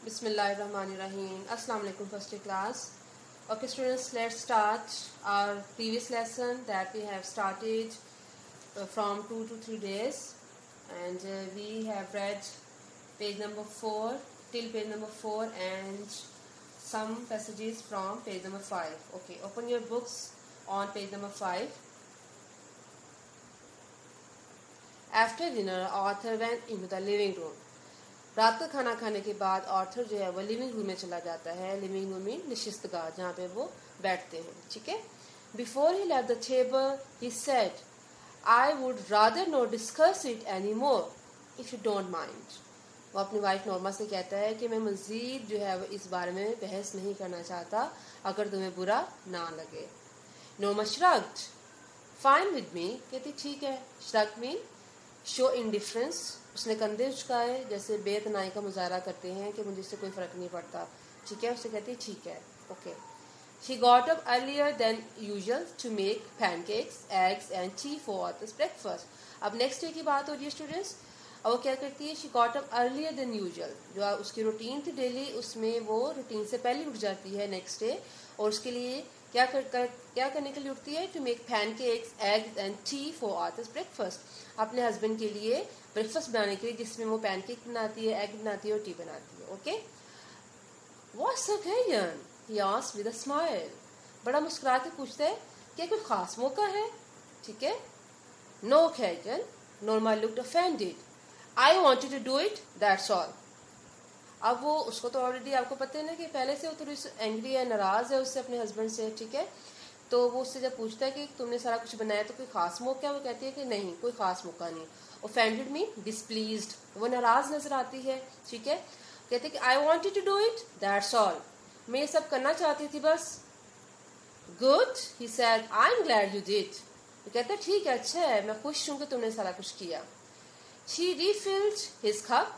Bismillahirrahmanirrahim. Assalamu alaikum first year class. Okay students, let's start our previous lesson that we have started from 2 to 3 days, and we have read page number 4 till page number 4 and some passages from page number 5. Okay, open your books on page number 5. After dinner, Arthur went into the living room. رات کا کھانا کھانے کے بعد Arthur جو ہے وہ living room میں چلا جاتا ہے. لیونگ روم میں نشستگاہ جہاں پہ وہ بیٹھتے ہیں. ٹھیک ہے. Before he left the table he said I would rather not discuss it any more if you don't mind. وہ اپنی وائف نورما سے کہتا ہے کہ میں مزید جو ہے وہ اس بارے میں بحث نہیں کرنا چاہتا اگر تمہیں برا نہ لگے. Norma شرگڈ fine with me. کہتی ٹھیک ہے. شرگ مین شو انڈیفرنس. اس نے کندھے اچکائے جیسے بے اتنائی کا مظاہرہ کرتے ہیں کہ مجھے اس سے کوئی فرق نہیں پڑتا. ٹھیک ہے. اس سے کہتی ٹھیک ہے. Okay. She got up earlier than usual to make pancakes, eggs and tea for Arthur's breakfast. اب نیکسٹ ڈے کی بات ہو رہی ہے اسٹوڈینٹس. اب وہ کیا کرتی ہے؟ She got up earlier than usual. جو اس کی روٹین تھی ڈیلی، اس میں وہ روٹین سے پہلے اٹھ جاتی ہے نیکسٹ ڈے، اور اس کے لیے کیا کرنے کے لیے اٹھتی ہے؟ To make pancakes, eggs and tea for Arthur's breakfast. اپنے ہسبینڈ کے لیے بریک فاسٹ بنانے کے لیے، جس میں وہ پین کیک بناتی ہے، ایگ بناتی ہے اور ٹی بناتی ہے. Okay. What's occasion he asked with a smile. بڑا مسکرا کے پوچھتا ہے کہ کوئی خاص موقع ہے. ٹھیک ہے. No occasion. نورما لکڈ offended. I wanted to do it that's all. اب وہ اس کو تو آلریڈی آپ کو پتہ ہے نا کہ پہلے سے وہ تھوڑی اینگری ہے، ناراض ہے اس سے، اپنے ہسبینڈ سے. ٹھیک ہے. تو وہ اس سے جب پوچھتا ہے کہ تم نے سارا کچھ بنایا تو کوئی خاص موقع ہے، وہ کہتی ہے کہ نہیں، کوئی خاص موقع نہیں. offended me displeased. وہ ناراض نظر آتی ہے. ٹھیک ہے. کہتے کہ I wanted to do it that's all. میں یہ سب کرنا چاہتی تھی بس. good he said I'm glad you did. وہ کہتا ہے ٹھیک ہے، اچھا ہے، میں خوش ہوں کہ تم نے سارا کچھ کیا. she refilled his cup.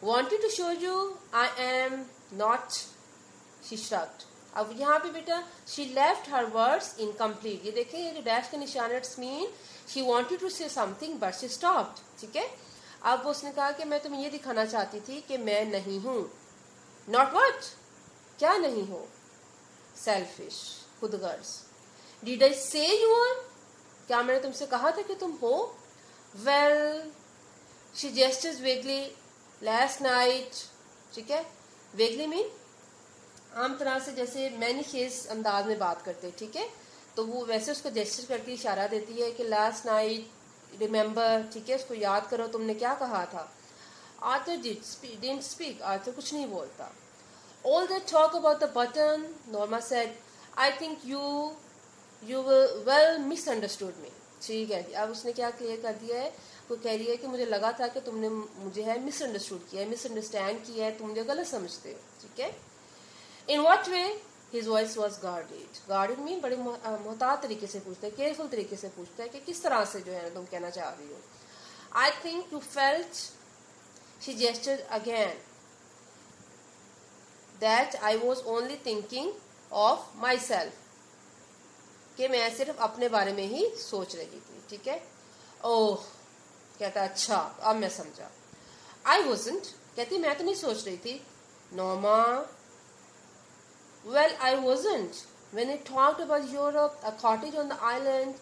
wanted to show you I am not. she shrugged. اب یہاں پہ بیٹا she left her words incomplete. یہ دیکھیں یہ جو ڈیش کا نشان ہے it's main she wanted to say something but she stopped. ٹھیک ہے. اب اس نے کہا کہ میں تمہیں یہ دکھانا چاہتی تھی کہ میں نہیں ہوں. not what؟ کیا نہیں ہو؟ selfish. خود غرض. did I say you are؟ کیا میں نے تم سے کہا تھا کہ تم ہو؟ well she gestures vaguely last night. ٹھیک ہے. vaguely mean عام طرح سے جیسے معنی خیز انداز میں بات کرتے. ٹھیک ہے. تو وہ ویسے اس کو جیسچر کرتی، اشارہ دیتی ہے کہ لاسٹ نائٹ ریممبر. ٹھیک ہے. اس کو یاد کرو تم نے کیا کہا تھا. Arthur didn't speak. آرتھر کچھ نہیں بولتا. all that talk about the button, Norma said, I think you well misunderstood me. ٹھیک ہے. اب اس نے کیا کلیئر کر دیا ہے، وہ کہہ رہی ہے کہ مجھے لگا تھا کہ تم نے مجھے ہے مس انڈرسٹوڈ کیا ہے، مس انڈرسٹینڈ کیا ہے، تم مجھے غلط سمجھتے ہو. ٹھیک ہے. in what way؟ his voice was guarded. guarded میں بڑے محتاط طریقے سے پوچھتا ہے، کیئرفل طریقے سے پوچھتا ہے کہ کس طرح سے جو ہے تم کہنا چاہ رہی ہو. I think you felt. she gestured again that I was only thinking of myself. کہ میں صرف اپنے بارے میں ہی سوچ رہی تھی. ٹھیک ہے. اوہ کہتا اچھا اب میں سمجھا. I wasn't. کہتی میں تو نہیں سوچ رہی تھی. Norma. Well, I wasn't. When I talked about Europe, a cottage on the island.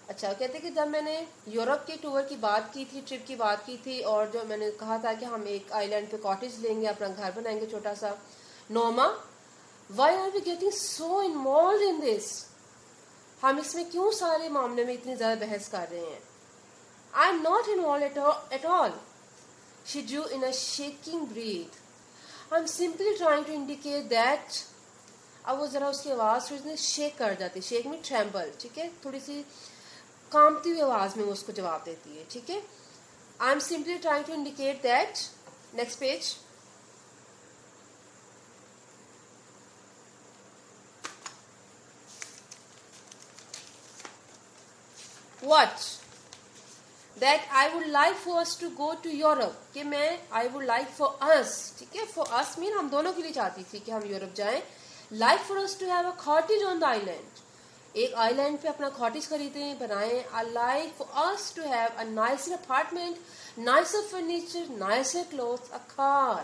اچھا کہتے کہ جب میں نے یورپ کے ٹور کی بات کی تھی، ٹرپ کی بات کی تھی، اور جو میں نے کہا تھا کہ ہم ایک آئی لینڈ پہ کاٹیج لیں گے، اپنا گھر بنائیں گے چھوٹا سا. Norma why are we getting so involved in this؟ ہم اس میں کیوں سارے معاملے میں اتنی زیادہ بحث کر رہے ہیں؟ I'm not involved at all. She drew in a shaking breath. I'm simply trying to indicate that. اب وہ ذرا اس کی آواز تھوڑی سی شیک کر جاتی، شیک میں ٹریمبل. ٹھیک ہے. تھوڑی سی کانپتی ہوئی آواز میں وہ اس کو جواب دیتی ہے. ٹھیک ہے. I'm simply trying to indicate that. Next page. What? That I would like for us to go to Europe. کہ میں I would like for us. ٹھیک ہے. For us mean ہم دونوں کے لیے چاہتی تھی کہ ہم یورپ جائیں. Like for us to have a cottage on the island. ایک آئی لینڈ پہ اپنا کاٹیج خریدیں، بنائیں. I like for us to have a nicer apartment, nicer furniture, nicer clothes, a car.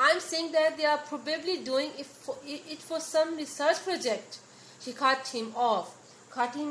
I'm saying that they are probably doing it for some research project. She cut him off. Cut him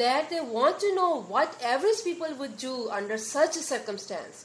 That they want to know what average people would do under such circumstance.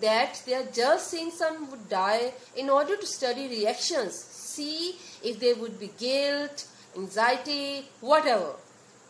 That they are just seeing some would die in order to study reactions, see if there would be guilt, anxiety, whatever.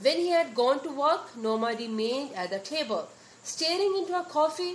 When he had gone to work, Norma remained at the table, staring into her coffee.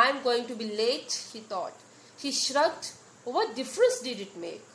I am going to be late, she thought. She shrugged. What difference did it make?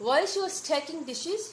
While she was stacking dishes,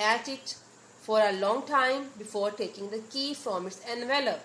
at it for a long time before taking the key from its envelope.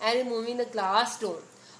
and removing the glass door,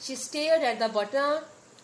she stared at the button,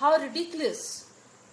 how ridiculous,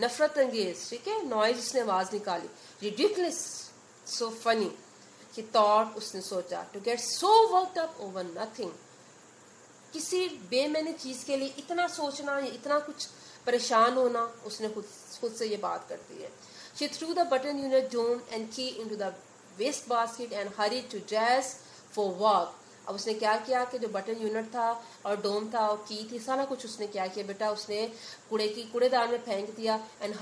نفرت انگیز, ٹھیک ہے, noise اس نے آواز نکالی. ridiculous, so funny, he thought, اس نے سوچا, to get so worked up over nothing, کسی بے معنی چیز کے لیے اتنا سوچنا, اتنا کچھ پریشان ہونا. اس نے خود سے یہ بات کرتی ہے. she threw the button unit dome and key into the waste basket and hurried to dress for work. اب اس نے کیا کیا کہ جو بٹن یونٹ تھا اور ڈوم تھا اور کی تھی, سارا کچھ اس نے کیا کیا بیٹا, اس نے کوڑے دان میں پھینک دیا. اینڈ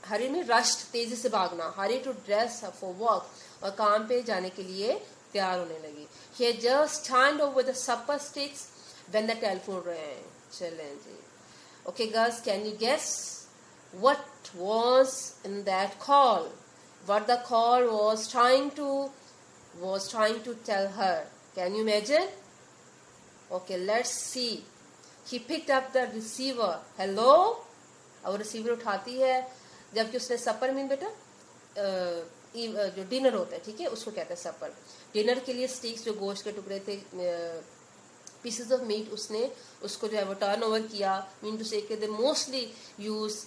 ہری میں رشٹ, تیزی سے بھاگنا, hurry to dress for work, اور کام پہ جانے کے لیے تیار ہونے لگی. He had just turned over the supper sticks when the telephone rang. چلیں جی. Okay girls, can you guess what was in that call? What the call was trying to tell her? Can you imagine? Okay, let's see. He picked up the receiver. Hello? اور receiver اٹھاتی ہے, جبکہ اس نے super مین بیٹا جو dinner ہوتا ہے, ٹھیک ہے, اس کو کہتے ہیں سپر. ڈنر کے لیے سٹیکس, جو گوشت کے ٹکڑے تھے, پیسز آف میٹ, اس نے اس کو جو ہے وہ ٹرن اوور کیا. مین ٹو سے کہ they mostly use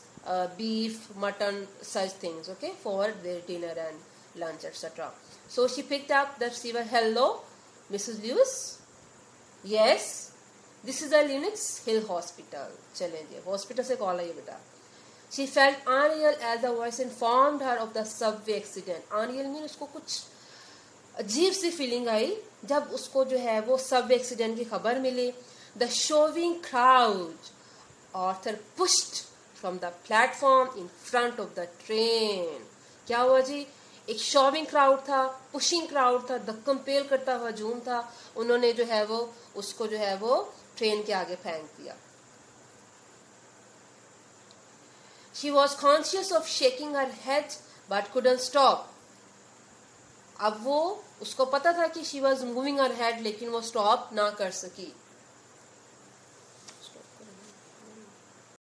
beef, mutton, such things, okay, for their dinner and lunch, etc. So she picked up the receiver. Hello, Mrs. Lewis? Yes, this is the Lenox Hill Hospital. چلیں جی, hospital سے call I beta. She felt unreal as the voice informed her of the subway accident. Unreal mean اس کو کچھ عجیب سی feeling آئی جب اس کو جو ہے وہ سب وے ایکسیڈنٹ کی خبر ملی. The shoving crowd, Arthur pushed from the platform in front of the train. کیا ہوا جی, ایک شوونگ کراؤڈ تھا, پشنگ کراؤڈ تھا, دھکم پیل کرتا ہوا ہجوم تھا. انہوں نے جو ہے وہ اس کو جو ہے وہ ٹرین کے آگے پھینک دیا. She was conscious of shaking her head but couldn't stop. اب وہ اس کو پتا تھا کہ she was moving her head, لیکن وہ stop نہ کر سکی.